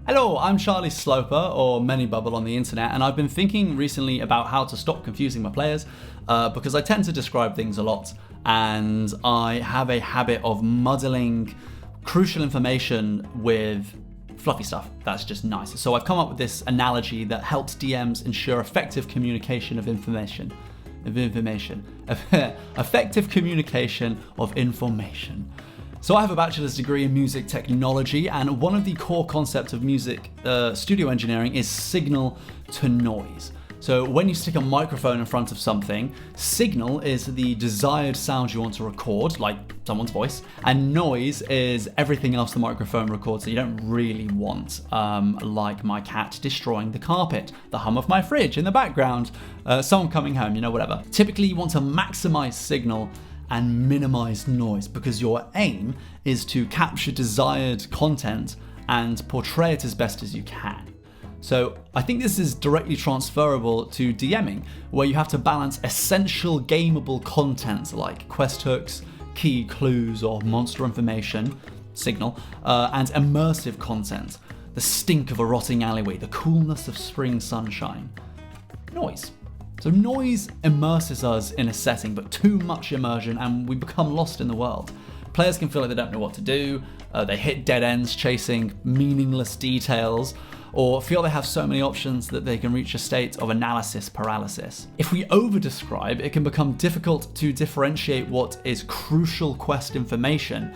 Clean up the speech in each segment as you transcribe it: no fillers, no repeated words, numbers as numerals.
Hello, I'm Charlie Sloper, or Manybubble on the internet, and I've been thinking recently about how to stop confusing my players, because I tend to describe things a lot, and I have a habit of muddling crucial information with fluffy stuff that's just nice. So I've come up with this analogy that helps DMs ensure effective communication of information. Effective communication of information. So I have a bachelor's degree in music technology, and one of the core concepts of music studio engineering is signal to noise. So when you stick a microphone in front of something, signal is the desired sound you want to record, like someone's voice, and noise is everything else the microphone records that you don't really want, like my cat destroying the carpet, the hum of my fridge in the background, someone coming home, whatever. Typically you want to maximize signal and minimize noise because your aim is to capture desired content and portray it as best as you can. So I think this is directly transferable to DMing, where you have to balance essential gameable content like quest hooks, key clues or monster information, signal, and immersive content, the stink of a rotting alleyway, the coolness of spring sunshine, noise. So noise immerses us in a setting, but too much immersion and we become lost in the world. Players can feel like they don't know what to do, they hit dead ends chasing meaningless details, or feel they have so many options that they can reach a state of analysis paralysis. If we over-describe, it can become difficult to differentiate what is crucial quest information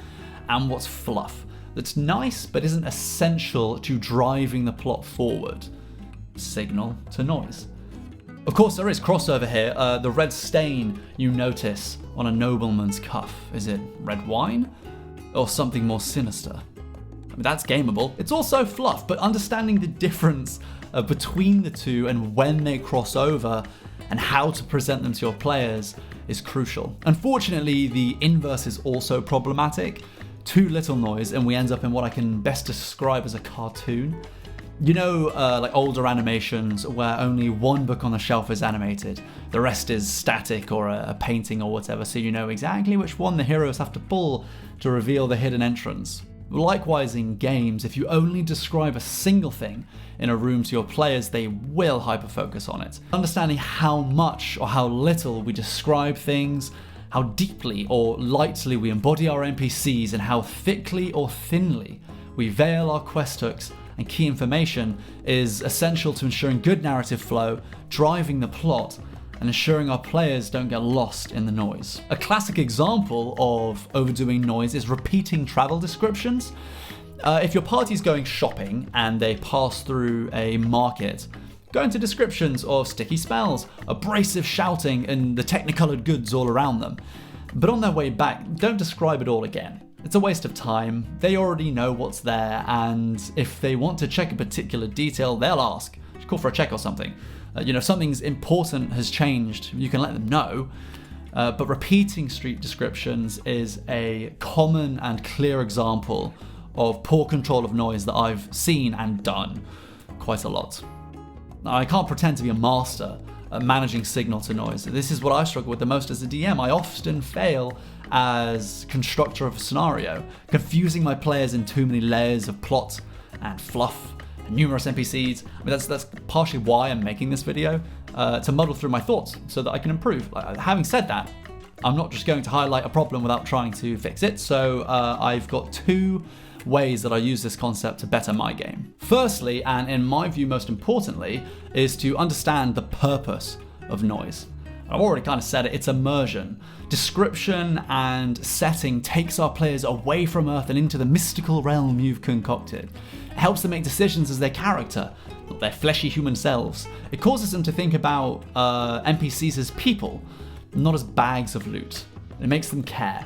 and what's fluff that's nice but isn't essential to driving the plot forward. Signal to noise. Of course, there is crossover here. The red stain you notice on a nobleman's cuff. Is it red wine? Or something more sinister? I mean, that's gameable. It's also fluff, but understanding the difference between the two and when they cross over and how to present them to your players is crucial. Unfortunately, the inverse is also problematic. Too little noise and we end up in what I can best describe as a cartoon. Like older animations where only one book on the shelf is animated, the rest is static or a painting or whatever, so you know exactly which one the heroes have to pull to reveal the hidden entrance. Likewise in games, if you only describe a single thing in a room to your players, they will hyper-focus on it. Understanding how much or how little we describe things, how deeply or lightly we embody our NPCs, and how thickly or thinly we veil our quest hooks and key information is essential to ensuring good narrative flow, driving the plot, and ensuring our players don't get lost in the noise. A classic example of overdoing noise is repeating travel descriptions. If your party's going shopping and they pass through a market, go into descriptions of sticky smells, abrasive shouting, and the technicolored goods all around them. But on their way back, don't describe it all again. It's a waste of time. They already know what's there, and if they want to check a particular detail, they'll ask. Just call for a check or something. If something's important has changed, you can let them know. But repeating street descriptions is a common and clear example of poor control of noise that I've seen and done quite a lot. Now, I can't pretend to be a master at managing signal to noise. This is what I struggle with the most as a DM. I often fail as constructor of a scenario, confusing my players in too many layers of plot and fluff and numerous NPCs. I mean, that's partially why I'm making this video, to muddle through my thoughts so that I can improve. Having said that, I'm not just going to highlight a problem without trying to fix it, so I've got two ways that I use this concept to better my game. Firstly, and in my view most importantly, is to understand the purpose of noise. I've already kind of said it, it's immersion. Description and setting takes our players away from Earth and into the mystical realm you've concocted. It helps them make decisions as their character, not their fleshy human selves. It causes them to think about NPCs as people, not as bags of loot. It makes them care.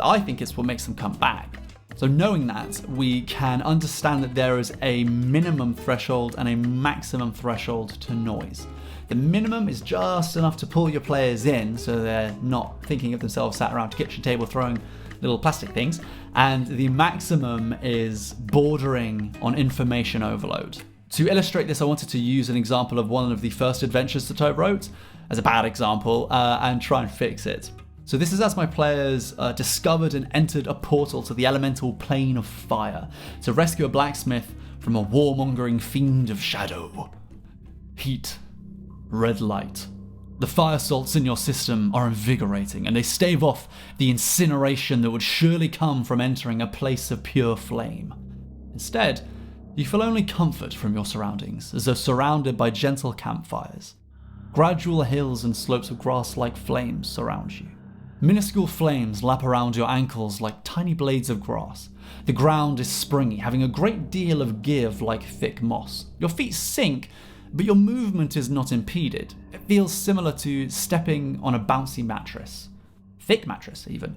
I think it's what makes them come back. So knowing that, we can understand that there is a minimum threshold and a maximum threshold to noise. The minimum is just enough to pull your players in so they're not thinking of themselves sat around a kitchen table throwing little plastic things, and the maximum is bordering on information overload. To illustrate this, I wanted to use an example of one of the first adventures that I wrote as a bad example and try and fix it. So this is as my players discovered and entered a portal to the elemental plane of fire to rescue a blacksmith from from a warmongering fiend of shadow. Heat, red light. The fire salts in your system are invigorating, and they stave off the incineration that would surely come from entering a place of pure flame. Instead, you feel only comfort from your surroundings, as though surrounded by gentle campfires. Gradual hills and slopes of grass-like flames surround you. Minuscule flames lap around your ankles like tiny blades of grass. The ground is springy, having a great deal of give like thick moss. Your feet sink, but your movement is not impeded. It feels similar to stepping on a bouncy mattress. Thick mattress, even.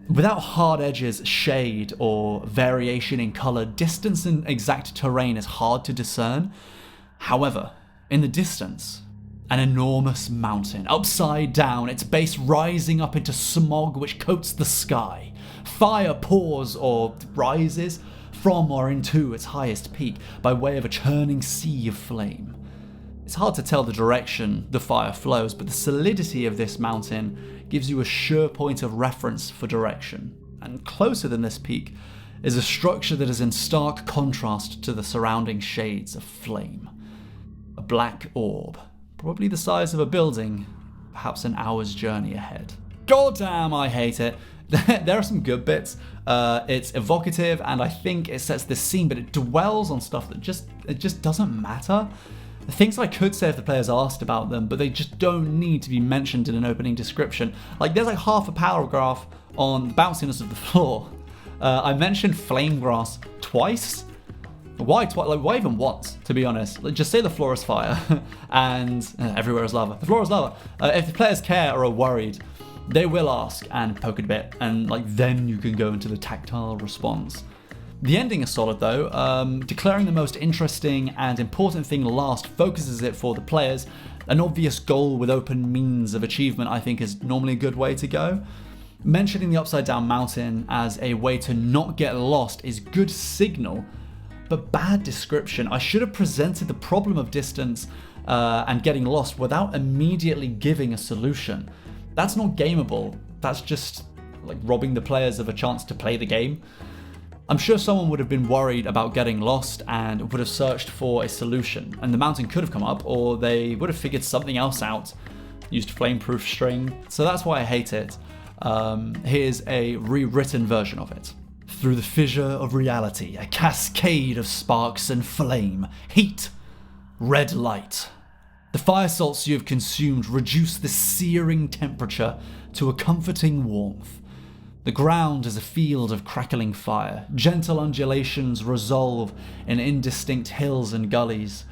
Without hard edges, shade, or variation in colour, distance and exact terrain is hard to discern. However, in the distance, an enormous mountain, upside down, its base rising up into smog which coats the sky. Fire pours or rises from or into its highest peak by way of a churning sea of flame. It's hard to tell the direction the fire flows, but the solidity of this mountain gives you a sure point of reference for direction. And closer than this peak is a structure that is in stark contrast to the surrounding shades of flame. A black orb. Probably the size of a building, perhaps an hour's journey ahead. Goddamn, I hate it. There are some good bits. It's evocative, and I think it sets the scene, but it dwells on stuff that just doesn't matter. Things I could say if the players asked about them, but they just don't need to be mentioned in an opening description. Like, there's like half a paragraph on the bounciness of the floor. I mentioned flame grass twice. Why twice? Like, why even once, to be honest? Like, just say the floor is fire and everywhere is lava. The floor is lava. If the players care or are worried, they will ask and poke it a bit, and like then you can go into the tactile response. The ending is solid though. Declaring the most interesting and important thing last focuses it for the players. An obvious goal with open means of achievement, I think, is normally a good way to go. Mentioning the upside down mountain as a way to not get lost is good signal, but bad description. I should have presented the problem of distance and getting lost without immediately giving a solution. That's not gameable. That's just like robbing the players of a chance to play the game. I'm sure someone would have been worried about getting lost and would have searched for a solution, and the mountain could have come up, or they would have figured something else out, used flameproof string. So that's why I hate it. Here's a rewritten version of it. Through the fissure of reality, a cascade of sparks and flame, heat, red light. The fire salts you have consumed reduce the searing temperature to a comforting warmth. The ground is a field of crackling fire. Gentle undulations resolve in indistinct hills and gullies,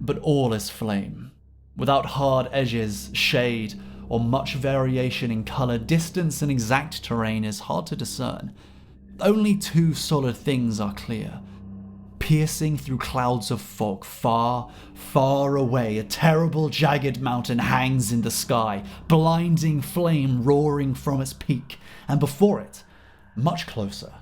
but all is flame. Without hard edges, shade, or much variation in colour, distance and exact terrain is hard to discern. Only two solid things are clear. Piercing through clouds of fog, far, far away, a terrible jagged mountain hangs in the sky, blinding flame roaring from its peak, and before it, much closer,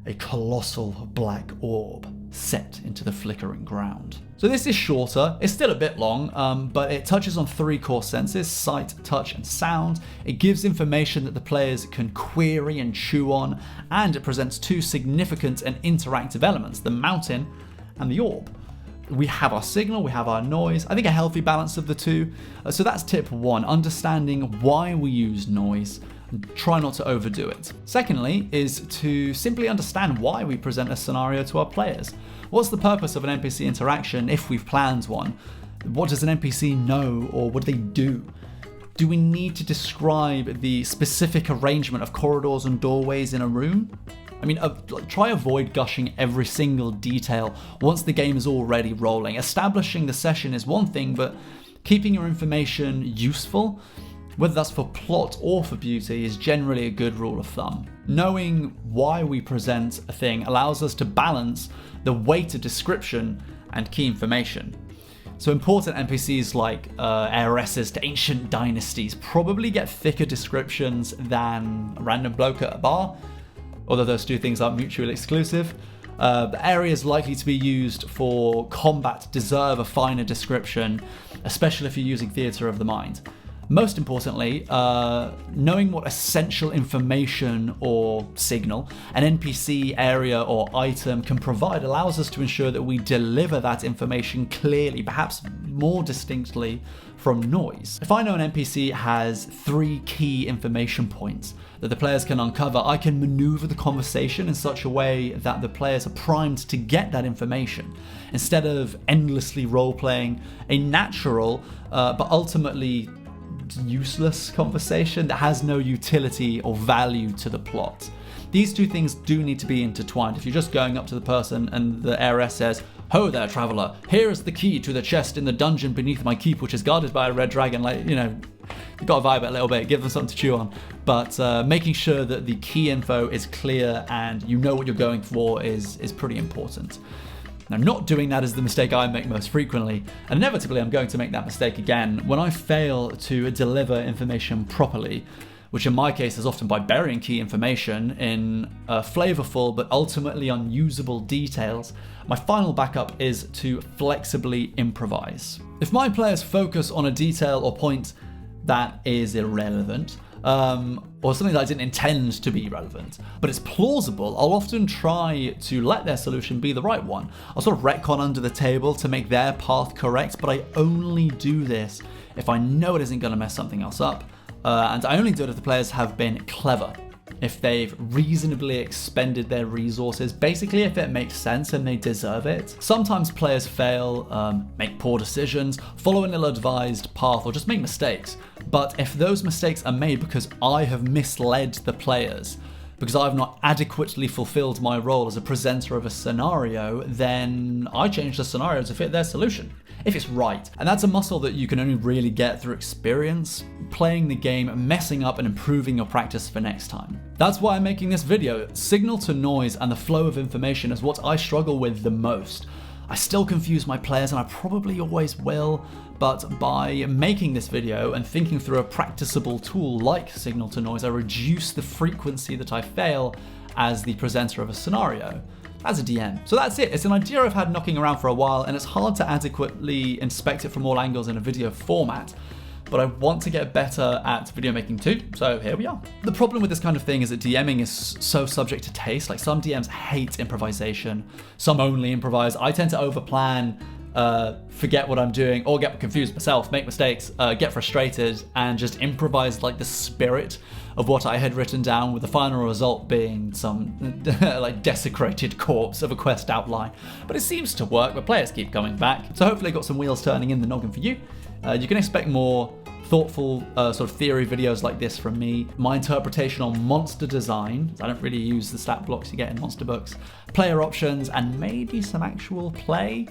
a colossal black orb set into the flickering ground. So this is shorter, it's still a bit long, but it touches on three core senses: sight, touch, and sound. It gives information that the players can query and chew on, and it presents two significant and interactive elements: the mountain and the orb. We have our signal, we have our noise. I think a healthy balance of the two. So that's tip one, understanding why we use noise. Try not to overdo it. Secondly is to simply understand why we present a scenario to our players. What's the purpose of an NPC interaction if we've planned one? What does an NPC know, or what do they do? Do we need to describe the specific arrangement of corridors and doorways in a room? I mean, try avoid gushing every single detail once the game is already rolling. Establishing the session is one thing, but keeping your information useful, whether that's for plot or for beauty, is generally a good rule of thumb. Knowing why we present a thing allows us to balance the weight of description and key information. So important NPCs like heiresses to ancient dynasties probably get thicker descriptions than a random bloke at a bar, although those two things aren't mutually exclusive. The areas likely to be used for combat deserve a finer description, especially if you're using theatre of the mind. Most importantly, knowing what essential information or signal an NPC, area, or item can provide allows us to ensure that we deliver that information clearly, perhaps more distinctly from noise. If I know an NPC has 3 key information points that the players can uncover, I can maneuver the conversation in such a way that the players are primed to get that information, instead of endlessly role-playing a natural but ultimately useless conversation that has no utility or value to the plot. These two things do need to be intertwined. If you're just going up to the person and the heiress says, "Ho there, traveler, here is the key to the chest in the dungeon beneath my keep, which is guarded by a red dragon," you've got to vibe it a little bit, give them something to chew on. But making sure that the key info is clear and you know what you're going for is pretty important. Now, not doing that is the mistake I make most frequently, and inevitably I'm going to make that mistake again when I fail to deliver information properly, which in my case is often by burying key information in flavorful but ultimately unusable details. My final backup is to flexibly improvise. If my players focus on a detail or point that is irrelevant, or something that I didn't intend to be relevant, but it's plausible, I'll often try to let their solution be the right one. I'll sort of retcon under the table to make their path correct, but I only do this if I know it isn't going to mess something else up, and I only do it if the players have been clever, if they've reasonably expended their resources, basically if it makes sense and they deserve it. Sometimes players fail, make poor decisions, follow an ill-advised path, or just make mistakes. But if those mistakes are made because I have misled the players, because I've not adequately fulfilled my role as a presenter of a scenario, then I change the scenario to fit their solution, if it's right. And that's a muscle that you can only really get through experience, playing the game, messing up and improving your practice for next time. That's why I'm making this video. Signal to noise and the flow of information is what I struggle with the most. I still confuse my players, and I probably always will, but by making this video and thinking through a practicable tool like signal to noise, I reduce the frequency that I fail as the presenter of a scenario, as a DM. So that's it. It's an idea I've had knocking around for a while, and it's hard to adequately inspect it from all angles in a video format. But I want to get better at video making too, so here we are. The problem with this kind of thing is that DMing is so subject to taste. Like, some DMs hate improvisation, some only improvise. I tend to overplan, forget what I'm doing, or get confused myself, make mistakes, get frustrated, and just improvise like the spirit of what I had written down, with the final result being some like desecrated corpse of a quest outline. But it seems to work, but players keep coming back. So hopefully I got some wheels turning in the noggin for you. You can expect more thoughtful sort of theory videos like this from me, my interpretation on monster design, I don't really use the stat blocks you get in monster books, player options, and maybe some actual play,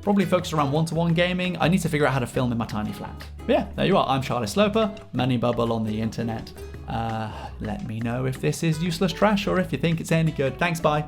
probably focused around one-to-one gaming. I need to figure out how to film in my tiny flat. But yeah, there you are. I'm Charlie Sloper, Manny Bubble on the internet. Let me know if this is useless trash or if you think it's any good. Thanks, bye.